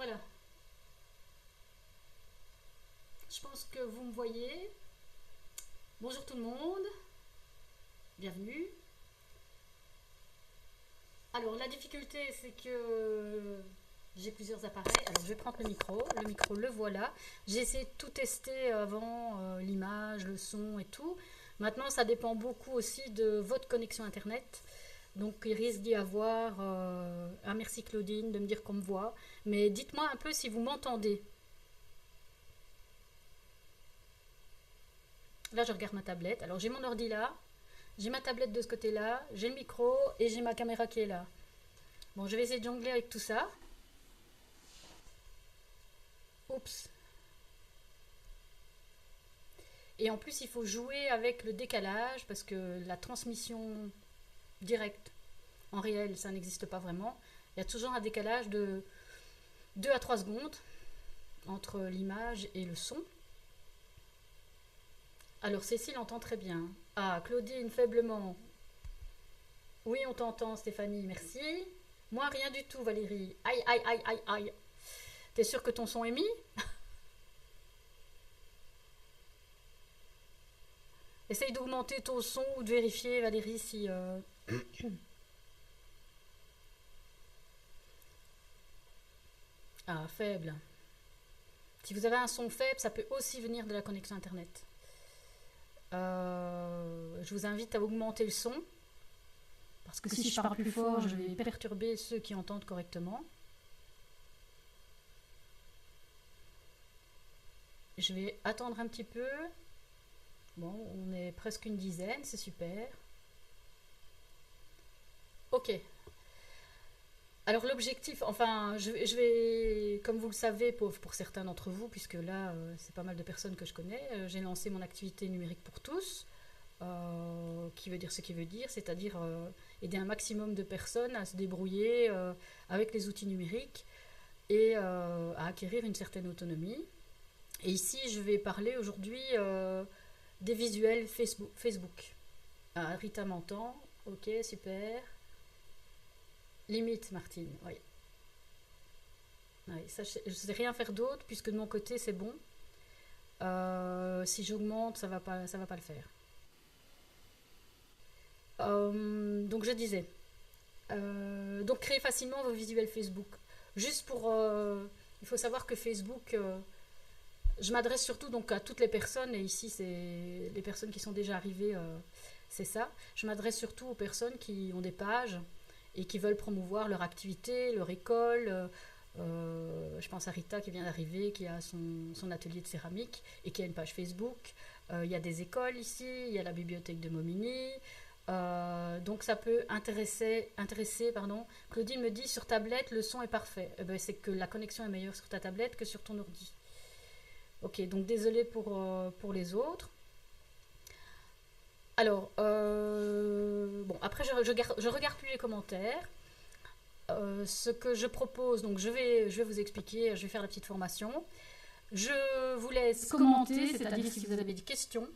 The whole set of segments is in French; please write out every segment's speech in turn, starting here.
Voilà, je pense que vous me voyez. Bonjour tout le monde, bienvenue. Alors la difficulté c'est que j'ai plusieurs appareils. Alors je vais prendre le micro le voilà. J'ai essayé de tout tester avant, l'image, le son et tout. Maintenant ça dépend beaucoup aussi de votre connexion internet. Donc il risque d'y avoir un merci Claudine de me dire qu'on me voit. Mais dites-moi un peu si vous m'entendez. Là, je regarde ma tablette. Alors, j'ai mon ordi là, j'ai ma tablette de ce côté-là, j'ai le micro et j'ai ma caméra qui est là. Bon, je vais essayer de jongler avec tout ça. Oups. Et en plus, il faut jouer avec le décalage parce que la transmission directe en réel, ça n'existe pas vraiment. Il y a toujours un décalage de 2 à 3 secondes entre l'image et le son. Alors, Cécile entend très bien. Ah, Claudine, faiblement. Oui, on t'entend, Stéphanie, merci. Moi, rien du tout, Valérie. Aïe, aïe, aïe, aïe, aïe. T'es sûr que ton son est mis? Essaye d'augmenter ton son ou de vérifier, Valérie, si... Ah, faible. Si vous avez un son faible, ça peut aussi venir de la connexion Internet. Je vous invite à augmenter le son, parce que si je parle plus fort, je vais perturber ceux qui entendent correctement. Je vais attendre un petit peu. Bon, on est presque une dizaine, c'est super. Ok. Alors l'objectif, enfin, je vais, comme vous le savez, pour certains d'entre vous, puisque là, c'est pas mal de personnes que je connais, j'ai lancé mon activité numérique pour tous, qui veut dire ce qui veut dire, c'est-à-dire aider un maximum de personnes à se débrouiller avec les outils numériques et à acquérir une certaine autonomie. Et ici, je vais parler aujourd'hui des visuels Facebook. Ah, Rita m'entend, ok, super. Limite, Martine, oui. Ouais, ça, je ne sais rien faire d'autre puisque de mon côté c'est bon. Si j'augmente, ça va pas le faire. Donc je disais, donc créez facilement vos visuels Facebook. Juste pour, il faut savoir que Facebook, je m'adresse surtout donc à toutes les personnes et ici c'est les personnes qui sont déjà arrivées, c'est ça. Je m'adresse surtout aux personnes qui ont des pages et qui veulent promouvoir leur activité, leur école. Je pense à Rita qui vient d'arriver, qui a son atelier de céramique et qui a une page Facebook. Il y a des écoles ici, il y a la bibliothèque de Momini. Donc ça peut intéresser pardon. Claudine me dit sur tablette le son est parfait. Eh ben, c'est que la connexion est meilleure sur ta tablette que sur ton ordi. Ok, donc désolé pour les autres. Alors, bon, après je regarde plus les commentaires. Ce que je propose, donc je vais vous expliquer, je vais faire la petite formation. Je vous laisse commenter, c'est-à-dire si vous avez des questions.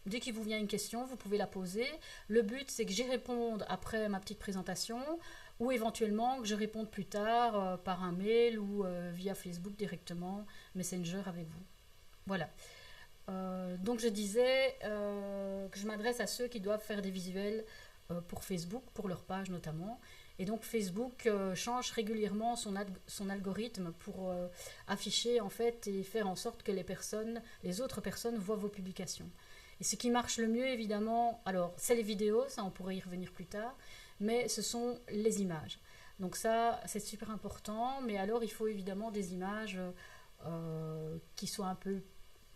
Dès qu'il vous vient une question, vous pouvez la poser. Le but, c'est que j'y réponde après ma petite présentation ou éventuellement que je réponde plus tard par un mail ou via Facebook directement, Messenger avec vous. Voilà. Donc je disais que je m'adresse à ceux qui doivent faire des visuels pour Facebook, pour leur page notamment. Et donc Facebook change régulièrement son algorithme pour afficher en fait et faire en sorte que les autres personnes voient vos publications. Et ce qui marche le mieux évidemment, alors c'est les vidéos, ça on pourrait y revenir plus tard, mais ce sont les images. Donc ça c'est super important, mais alors il faut évidemment des images qui soient un peu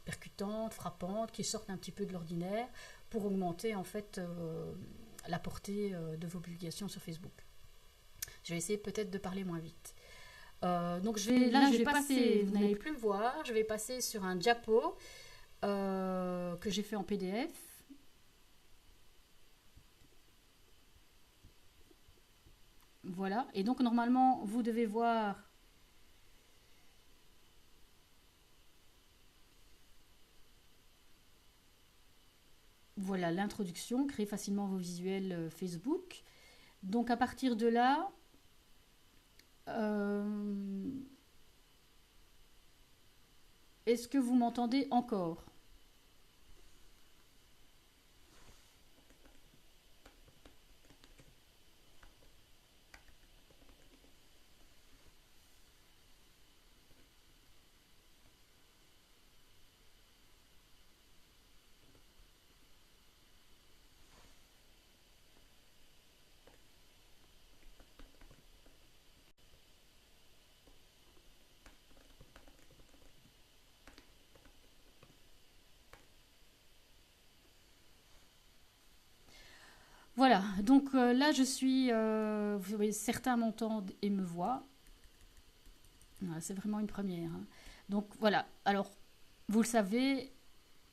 percutantes, frappantes, qui sortent un petit peu de l'ordinaire pour augmenter en fait la portée de vos publications sur Facebook. Je vais essayer peut-être de parler moins vite. Donc je vais passer, vous n'allez plus me voir, je vais passer sur un diapo que j'ai fait en PDF. Voilà, et donc normalement vous devez voir. Voilà l'introduction, créez facilement vos visuels Facebook. Donc à partir de là, Est-ce que vous m'entendez encore? Voilà, donc là je suis, vous voyez, certains m'entendent et me voient. Voilà, c'est vraiment une première, hein. Donc voilà, alors vous le savez,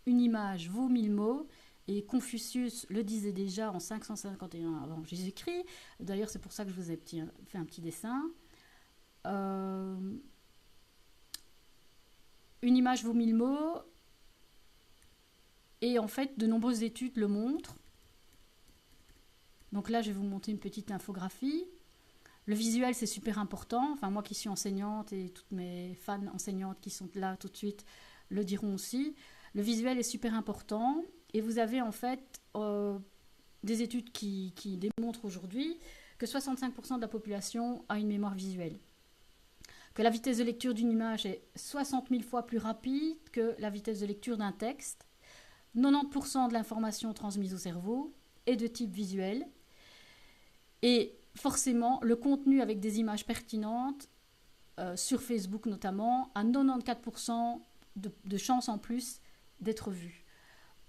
une image vaut 1000 mots. Et Confucius le disait déjà en 551 avant Jésus-Christ. D'ailleurs, c'est pour ça que je vous ai fait un petit dessin. Euh, une image vaut 1000 mots. Et en fait, de nombreuses études le montrent. Donc là, je vais vous montrer une petite infographie. Le visuel, c'est super important. Enfin, moi qui suis enseignante et toutes mes fans enseignantes qui sont là tout de suite le diront aussi. Le visuel est super important. Et vous avez en fait des études qui démontrent aujourd'hui que 65% de la population a une mémoire visuelle. Que la vitesse de lecture d'une image est 60 000 fois plus rapide que la vitesse de lecture d'un texte. 90% de l'information transmise au cerveau est de type visuel. Et forcément, le contenu avec des images pertinentes, sur Facebook notamment, a 94% de chances en plus d'être vu.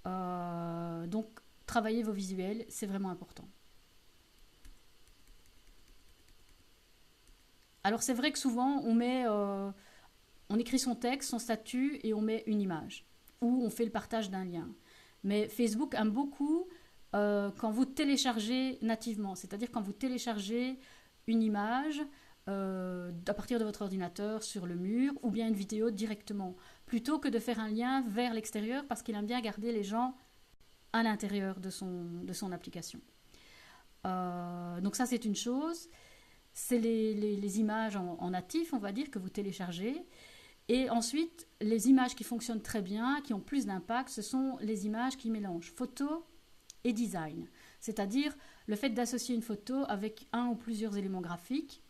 Donc, travaillez vos visuels, c'est vraiment important. Alors, c'est vrai que souvent, on écrit son texte, son statut, et on met une image. Ou on fait le partage d'un lien. Mais Facebook aime beaucoup quand vous téléchargez nativement. C'est-à-dire quand vous téléchargez une image à partir de votre ordinateur sur le mur, ou bien une vidéo directement. Plutôt que de faire un lien vers l'extérieur, parce qu'il aime bien garder les gens à l'intérieur de son application. Donc ça, c'est une chose. C'est les images en natif, on va dire, que vous téléchargez. Et ensuite, les images qui fonctionnent très bien, qui ont plus d'impact, ce sont les images qui mélangent photo et design. C'est-à-dire le fait d'associer une photo avec un ou plusieurs éléments graphiques.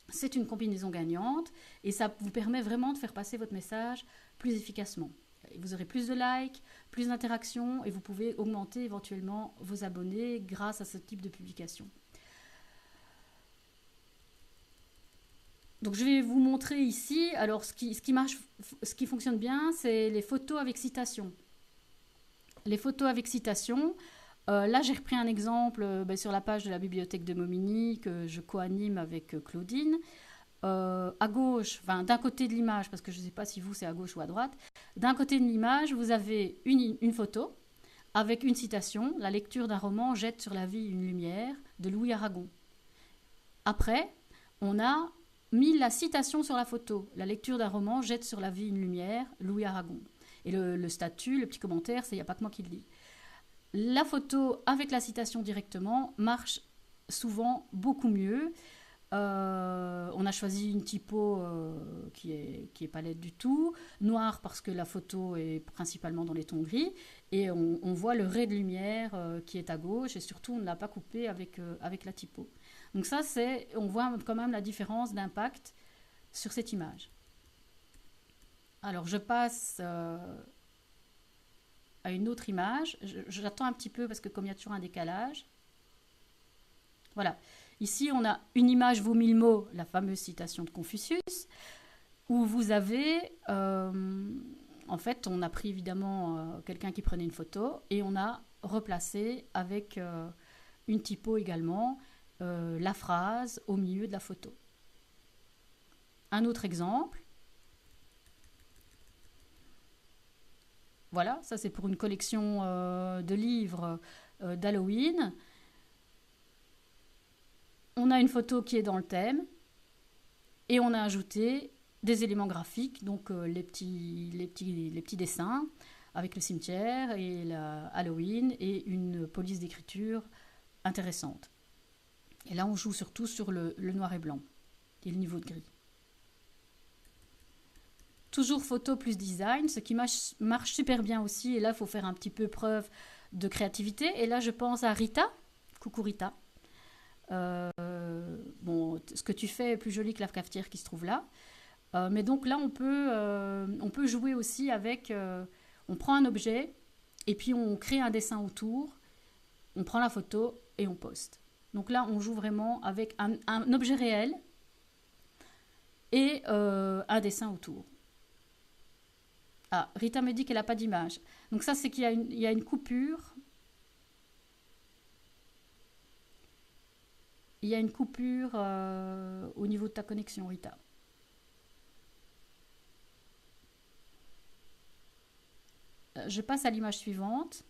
C'est une combinaison gagnante et ça vous permet vraiment de faire passer votre message plus efficacement. Vous aurez plus de likes, plus d'interactions et vous pouvez augmenter éventuellement vos abonnés grâce à ce type de publication. Donc je vais vous montrer ici, alors ce qui fonctionne bien, c'est les photos avec citation. Les photos avec citation, là j'ai repris un exemple sur la page de la bibliothèque de Momigny que je co-anime avec Claudine. À gauche, enfin d'un côté de l'image, parce que je ne sais pas si vous c'est à gauche ou à droite, d'un côté de l'image vous avez une photo avec une citation, la lecture d'un roman jette sur la vie une lumière de Louis Aragon. Après, on a mis la citation sur la photo. La lecture d'un roman jette sur la vie une lumière, Louis Aragon. Et le statut, le petit commentaire, c'est il n'y a pas que moi qui le lis. La photo avec la citation directement marche souvent beaucoup mieux. On a choisi une typo qui est pas laide du tout, noire parce que la photo est principalement dans les tons gris, et on voit le ray de lumière qui est à gauche, et surtout on ne l'a pas coupé avec la typo. Donc ça, on voit quand même la différence d'impact sur cette image. Alors je passe à une autre image. J'attends un petit peu parce que comme il y a toujours un décalage. Voilà. Ici, on a une image vaut 1000 mots, la fameuse citation de Confucius, où vous avez, en fait, on a pris évidemment quelqu'un qui prenait une photo et on a replacé avec une typo également la phrase au milieu de la photo. Un autre exemple. Voilà, ça c'est pour une collection de livres d'Halloween. On a une photo qui est dans le thème et on a ajouté des éléments graphiques, donc les petits dessins avec le cimetière et Halloween et une police d'écriture intéressante. Et là, on joue surtout sur le noir et blanc et le niveau de gris. toujours photo plus design, ce qui marche super bien aussi. Et là, il faut faire un petit peu preuve de créativité. Et là, je pense à Rita. Coucou Rita. Bon, ce que tu fais est plus joli que la cafetière qui se trouve là. Mais donc là, on peut jouer aussi avec... on prend un objet et puis on crée un dessin autour. On prend la photo et on poste. Donc là, on joue vraiment avec un objet réel et un dessin autour. Ah, Rita me dit qu'elle n'a pas d'image. Donc ça, c'est qu'il y a une coupure. Il y a une coupure au niveau de ta connexion, Rita. Je passe à l'image suivante.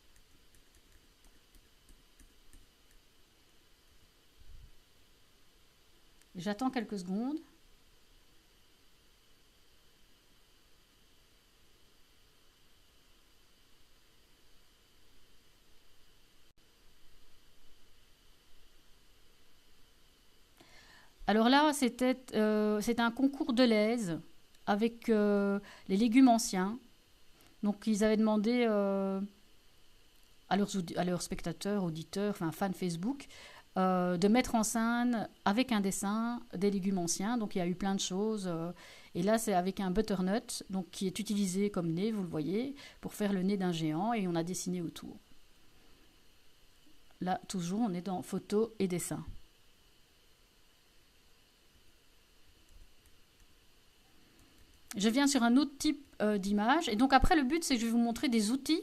J'attends quelques secondes. Alors là, c'était un concours de l'aise avec les légumes anciens. Donc ils avaient demandé à leurs spectateurs, auditeurs, enfin fans Facebook, de mettre en scène avec un dessin des légumes anciens. Donc il y a eu plein de choses. Et là, c'est avec un butternut, donc qui est utilisé comme nez, vous le voyez, pour faire le nez d'un géant. Et on a dessiné autour. Là, toujours, on est dans photo et dessin. Je viens sur un autre type d'image. Et donc après, le but, c'est que je vais vous montrer des outils.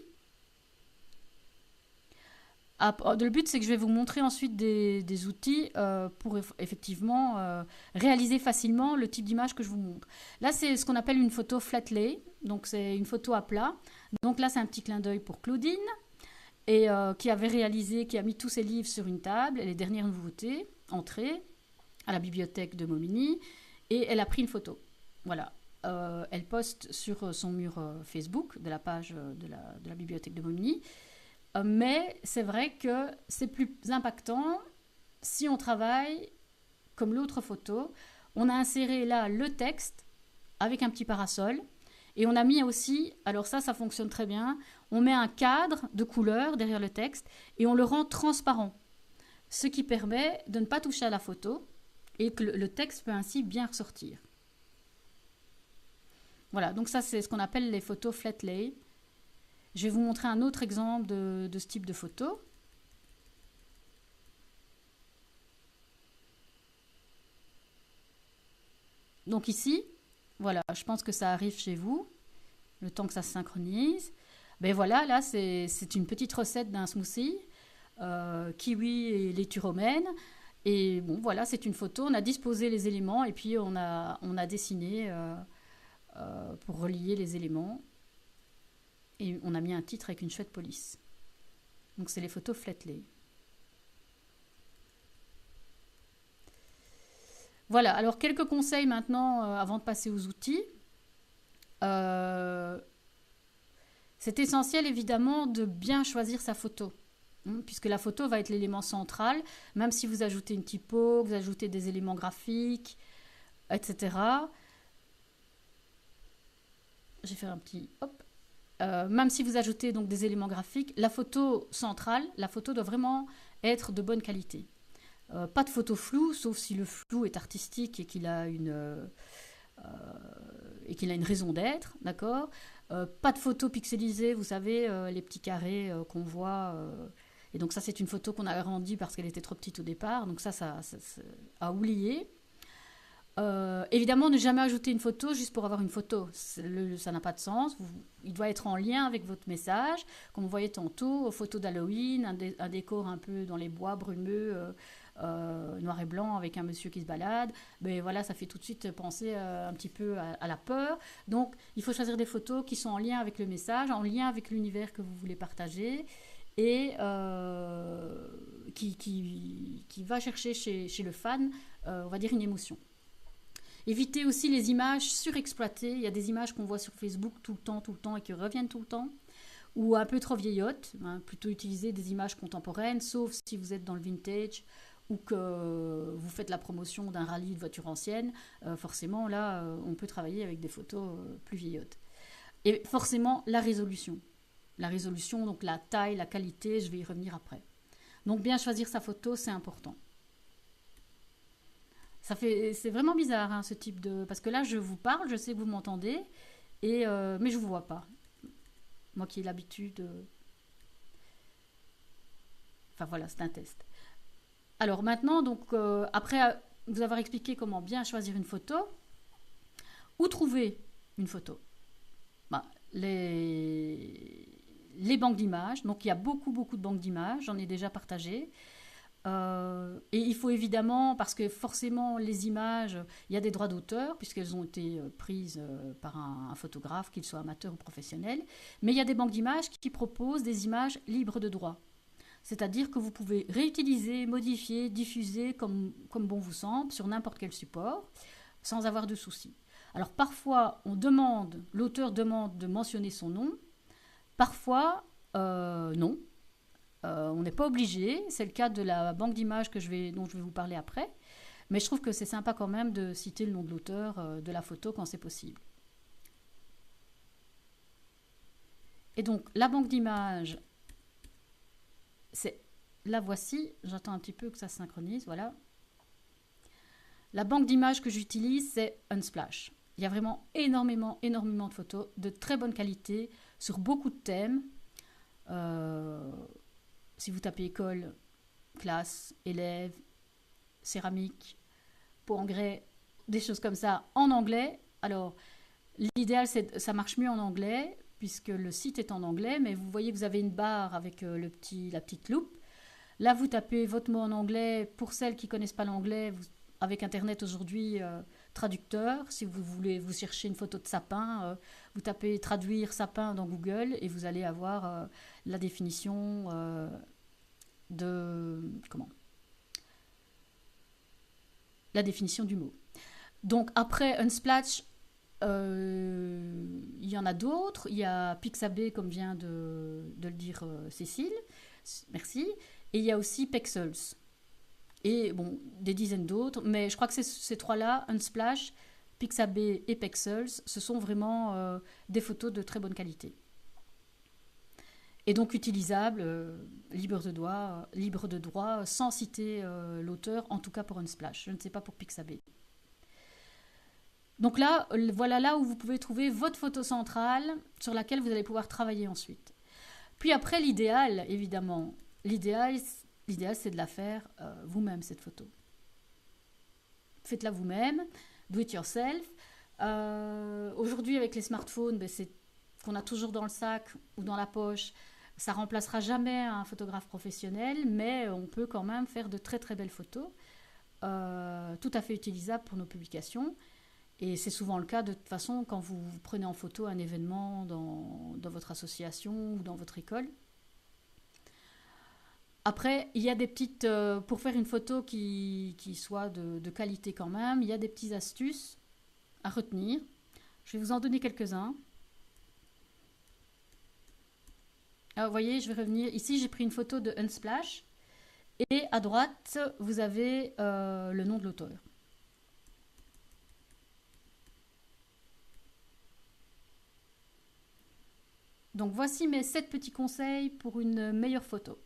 Le but, c'est que je vais vous montrer ensuite des outils pour effectivement réaliser facilement le type d'image que je vous montre. Là, c'est ce qu'on appelle une photo flat lay. Donc, c'est une photo à plat. Donc là, c'est un petit clin d'œil pour Claudine, et qui a mis tous ses livres sur une table, et les dernières nouveautés, entrée à la bibliothèque de Momigny, et elle a pris une photo. Voilà. Elle poste sur son mur Facebook de la page de la bibliothèque de Momigny. Mais c'est vrai que c'est plus impactant si on travaille comme l'autre photo. On a inséré là le texte avec un petit parasol. Et on a mis aussi, alors ça fonctionne très bien, on met un cadre de couleur derrière le texte et on le rend transparent. Ce qui permet de ne pas toucher à la photo et que le texte peut ainsi bien ressortir. Voilà, donc ça c'est ce qu'on appelle les photos flat lay. Je vais vous montrer un autre exemple de ce type de photo. Donc ici, voilà, je pense que ça arrive chez vous, le temps que ça se synchronise. Ben voilà, là c'est une petite recette d'un smoothie, kiwi et laitue romaine. Et bon, voilà, c'est une photo, on a disposé les éléments et puis on a dessiné pour relier les éléments. Et on a mis un titre avec une chouette police. Donc c'est les photos flat lay. Voilà, alors quelques conseils maintenant avant de passer aux outils. C'est essentiel évidemment de bien choisir sa photo, puisque la photo va être l'élément central, même si vous ajoutez une typo, vous ajoutez des éléments graphiques, etc. Je vais faire un petit hop. Même si vous ajoutez donc des éléments graphiques, la photo centrale, la photo doit vraiment être de bonne qualité. Pas de photo floue, sauf si le flou est artistique et qu'il a une raison d'être, d'accord. Pas de photo pixelisée, vous savez, les petits carrés qu'on voit. Et donc ça, c'est une photo qu'on a agrandie parce qu'elle était trop petite au départ. Donc ça à oublier. Évidemment, ne jamais ajouter une photo juste pour avoir une photo. Ça n'a pas de sens. Il doit être en lien avec votre message. Comme vous voyez tantôt, aux photos d'Halloween, un décor un peu dans les bois brumeux, noir et blanc avec un monsieur qui se balade. Mais voilà, ça fait tout de suite penser un petit peu à la peur. Donc, il faut choisir des photos qui sont en lien avec le message, en lien avec l'univers que vous voulez partager et qui va chercher chez le fan, on va dire, une émotion. Évitez aussi les images surexploitées. Il y a des images qu'on voit sur Facebook tout le temps et qui reviennent tout le temps, ou un peu trop vieillottes. Plutôt utiliser des images contemporaines, sauf si vous êtes dans le vintage ou que vous faites la promotion d'un rallye de voitures anciennes, forcément là on peut travailler avec des photos plus vieillottes. Et forcément la résolution. La résolution, donc la taille, la qualité, je vais y revenir après. Donc bien choisir sa photo, c'est important. C'est vraiment bizarre ce type de... Parce que là je vous parle, je sais que vous m'entendez, mais je ne vous vois pas. Moi qui ai l'habitude... Enfin voilà, c'est un test. Alors maintenant, donc, après vous avoir expliqué comment bien choisir une photo, où trouver une photo? Bah, les banques d'images, donc il y a beaucoup de banques d'images, j'en ai déjà partagé. Et il faut évidemment, parce que forcément les images, il y a des droits d'auteur, puisqu'elles ont été prises par un photographe, qu'il soit amateur ou professionnel, mais il y a des banques d'images qui proposent des images libres de droit. C'est-à-dire que vous pouvez réutiliser, modifier, diffuser comme bon vous semble sur n'importe quel support, sans avoir de soucis. Alors parfois, l'auteur demande de mentionner son nom, parfois non. On n'est pas obligé, c'est le cas de la banque d'images dont je vais vous parler après, mais je trouve que c'est sympa quand même de citer le nom de l'auteur de la photo quand c'est possible. Et donc la banque d'images, la voici, j'attends un petit peu que ça se synchronise, voilà. La banque d'images que j'utilise, c'est Unsplash. Il y a vraiment énormément de photos de très bonne qualité sur beaucoup de thèmes. Si vous tapez école, classe, élève, céramique, peau en grès, des choses comme ça en anglais. Alors, l'idéal, ça marche mieux en anglais puisque le site est en anglais, mais vous voyez que vous avez une barre avec la petite loupe. Là, vous tapez votre mot en anglais. Pour celles qui ne connaissent pas l'anglais, avec Internet aujourd'hui, traducteur. Si vous voulez vous chercher une photo de sapin, vous tapez traduire sapin dans Google et vous allez avoir la définition la définition du mot. Donc après Unsplash, il y en a d'autres. Il y a Pixabay, comme vient de le dire Cécile. Merci. Et il y a aussi Pexels. Et bon, des dizaines d'autres. Mais je crois que ces trois-là, Unsplash, Pixabay et Pexels, ce sont vraiment des photos de très bonne qualité. Et donc utilisables, libre de droit, sans citer l'auteur, en tout cas pour Unsplash. Je ne sais pas pour Pixabay. Donc là, voilà là où vous pouvez trouver votre photo centrale sur laquelle vous allez pouvoir travailler ensuite. Puis après, l'idéal, évidemment, l'idéal c'est de la faire vous-même, cette photo. Faites-la vous-même, do it yourself. Aujourd'hui, avec les smartphones, c'est qu'on a toujours dans le sac ou dans la poche, ça remplacera jamais un photographe professionnel, mais on peut quand même faire de très très belles photos, tout à fait utilisables pour nos publications. Et c'est souvent le cas de toute façon quand vous prenez en photo un événement dans votre association ou dans votre école. Après, il y a des petites... pour faire une photo qui soit de qualité quand même, il y a des petites astuces à retenir. Je vais vous en donner quelques-uns. Alors, vous voyez, je vais revenir. Ici, j'ai pris une photo de Unsplash. Et à droite, vous avez le nom de l'auteur. Donc voici mes 7 petits conseils pour une meilleure photo.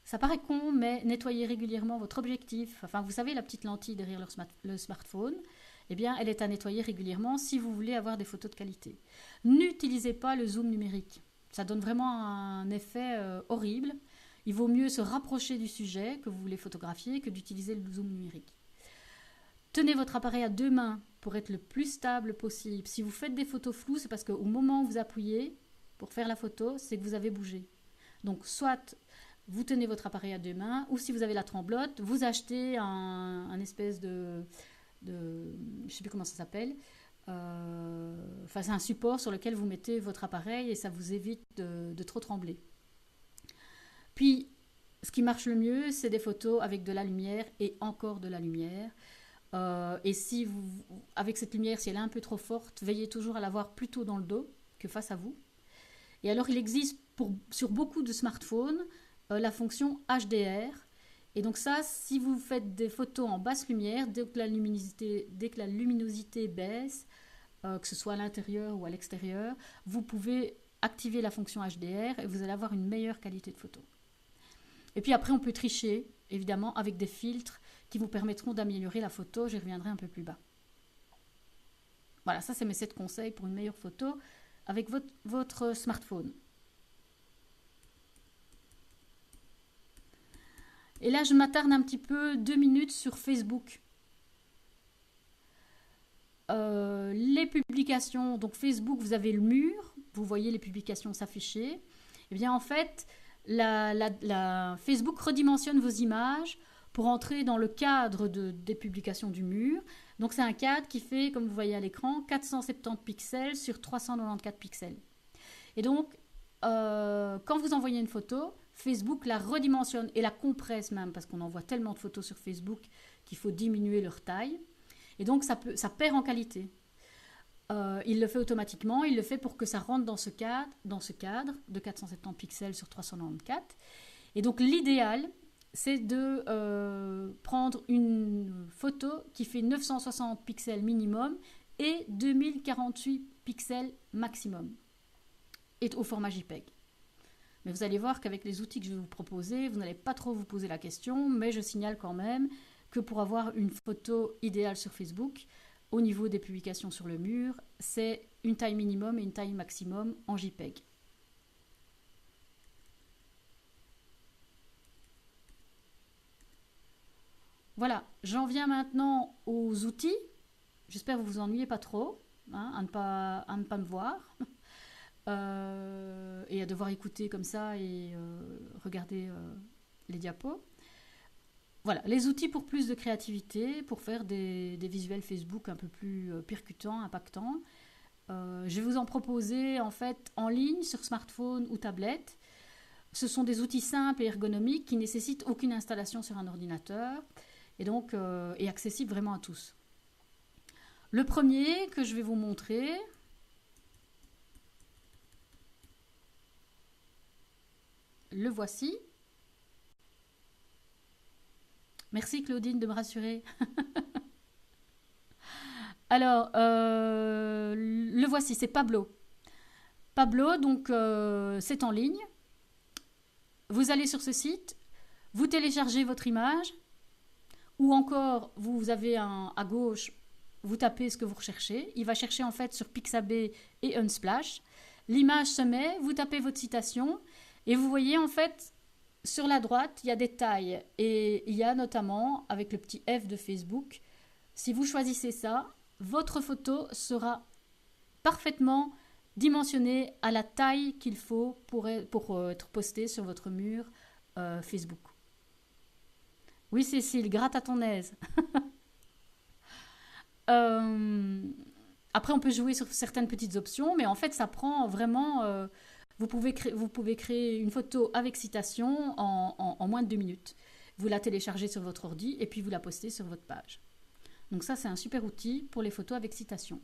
Ça paraît con, mais nettoyez régulièrement votre objectif. Enfin, vous savez, la petite lentille derrière le smartphone, eh bien, elle est à nettoyer régulièrement si vous voulez avoir des photos de qualité. N'utilisez pas le zoom numérique. Ça donne vraiment un effet horrible. Il vaut mieux se rapprocher du sujet que vous voulez photographier que d'utiliser le zoom numérique. Tenez votre appareil à 2 mains pour être le plus stable possible. Si vous faites des photos floues, c'est parce qu'au moment où vous appuyez pour faire la photo, c'est que vous avez bougé. Donc, soit vous tenez votre appareil à 2 mains, ou si vous avez la tremblote, vous achetez un espèce de je ne sais plus comment ça s'appelle, enfin c'est un support sur lequel vous mettez votre appareil et ça vous évite de trop trembler. Puis, ce qui marche le mieux, c'est des photos avec de la lumière et encore de la lumière. Et si avec cette lumière, si elle est un peu trop forte, veillez toujours à l'avoir plutôt dans le dos que face à vous. Et alors, il existe sur beaucoup de smartphones la fonction HDR Et donc ça, si vous faites des photos en basse lumière, dès que la luminosité baisse, que ce soit à l'intérieur ou à l'extérieur, vous pouvez activer la fonction HDR et vous allez avoir une meilleure qualité de photo. Et puis après, on peut tricher, évidemment, avec des filtres qui vous permettront d'améliorer la photo. J'y reviendrai un peu plus bas. Voilà, ça c'est mes 7 conseils pour une meilleure photo avec votre smartphone. Et là, je m'attarde un petit peu 2 minutes sur Facebook. Les publications, donc Facebook, vous avez le mur, vous voyez les publications s'afficher. Et bien en fait, Facebook redimensionne vos images pour entrer dans le cadre des publications du mur. Donc c'est un cadre qui fait, comme vous voyez à l'écran, 470 pixels sur 394 pixels. Et donc, quand vous envoyez une photo, Facebook la redimensionne et la compresse même, parce qu'on envoie tellement de photos sur Facebook qu'il faut diminuer leur taille. Et donc ça perd en qualité. Il le fait automatiquement, il le fait pour que ça rentre dans ce cadre de 470 pixels sur 394. Et donc l'idéal, c'est de prendre une photo qui fait 960 pixels minimum et 2048 pixels maximum, et au format JPEG. Mais vous allez voir qu'avec les outils que je vais vous proposer, vous n'allez pas trop vous poser la question, mais je signale quand même que pour avoir une photo idéale sur Facebook, au niveau des publications sur le mur, c'est une taille minimum et une taille maximum en JPEG. Voilà, j'en viens maintenant aux outils. J'espère que vous vous ennuyez pas trop, hein, à ne pas me voir. Et à devoir écouter comme ça et regarder les diapos. Voilà, les outils pour plus de créativité, pour faire des visuels Facebook un peu plus percutants, impactants. Je vais vous en proposer en fait en ligne sur smartphone ou tablette. Ce sont des outils simples et ergonomiques qui nécessitent aucune installation sur un ordinateur et donc est accessible vraiment à tous. Le premier que je vais vous montrer, le voici. Merci Claudine de me rassurer. Alors, le voici, c'est Pablo. Pablo, donc c'est en ligne. Vous allez sur ce site, vous téléchargez votre image, ou encore vous avez à gauche, vous tapez ce que vous recherchez. Il va chercher en fait sur Pixabay et Unsplash. L'image se met, vous tapez votre citation, et vous voyez en fait sur la droite, il y a des tailles et il y a notamment, avec le petit F de Facebook, si vous choisissez ça, votre photo sera parfaitement dimensionnée à la taille qu'il faut pour être postée sur votre mur Facebook. Oui Cécile, gratte à ton aise. Après on peut jouer sur certaines petites options, mais en fait ça prend vraiment... Vous pouvez créer une photo avec citation en moins de 2 minutes. Vous la téléchargez sur votre ordi et puis vous la postez sur votre page. Donc ça, c'est un super outil pour les photos avec citation.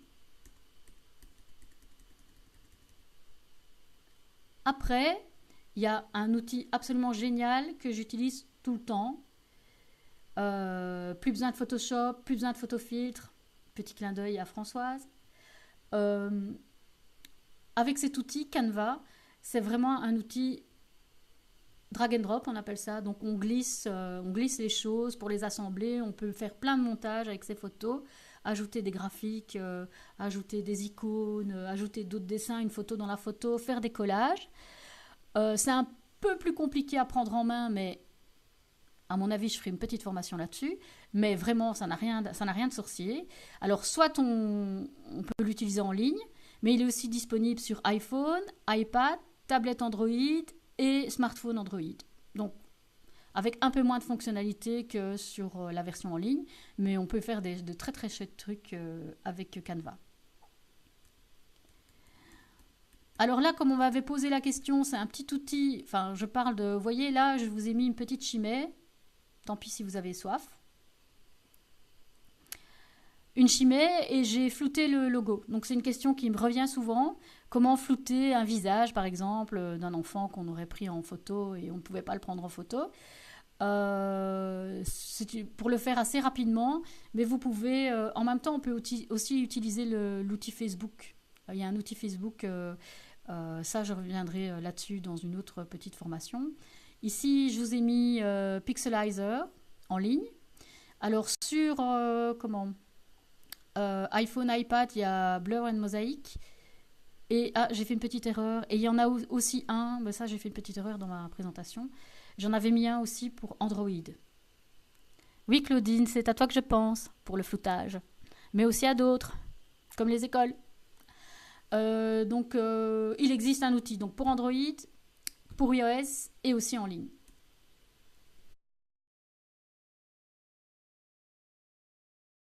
Après, il y a un outil absolument génial que j'utilise tout le temps. Plus besoin de Photoshop, plus besoin de photofiltre. Petit clin d'œil à Françoise. Avec cet outil, Canva, c'est vraiment un outil drag and drop, on appelle ça. Donc on glisse les choses pour les assembler. On peut faire plein de montages avec ces photos, ajouter des graphiques, ajouter des icônes, ajouter d'autres dessins, une photo dans la photo, faire des collages. C'est un peu plus compliqué à prendre en main, mais à mon avis, je ferai une petite formation là-dessus. Mais vraiment, ça n'a rien de sorcier. Alors soit on peut l'utiliser en ligne, mais il est aussi disponible sur iPhone, iPad, tablette Android et smartphone Android. Donc, avec un peu moins de fonctionnalités que sur la version en ligne, mais on peut faire de très très chouettes trucs avec Canva. Alors là, comme on m'avait posé la question, c'est un petit outil, enfin je parle de, vous voyez là, je vous ai mis une petite chimée, tant pis si vous avez soif. Une chimée et j'ai flouté le logo. Donc c'est une question qui me revient souvent. Comment flouter un visage, par exemple, d'un enfant qu'on aurait pris en photo et on ne pouvait pas le prendre en photo. Pour le faire assez rapidement, mais vous pouvez, en même temps, on peut aussi utiliser l'outil Facebook. Il y a un outil Facebook, ça je reviendrai là-dessus dans une autre petite formation. Ici, je vous ai mis Pixelizer en ligne. Alors sur iPhone, iPad, il y a Blur and Mosaic. Et j'ai fait une petite erreur. Et il y en a aussi un, mais ça j'ai fait une petite erreur dans ma présentation. J'en avais mis un aussi pour Android. Oui, Claudine, c'est à toi que je pense pour le floutage. Mais aussi à d'autres, comme les écoles. Donc, il existe un outil donc pour Android, pour iOS et aussi en ligne.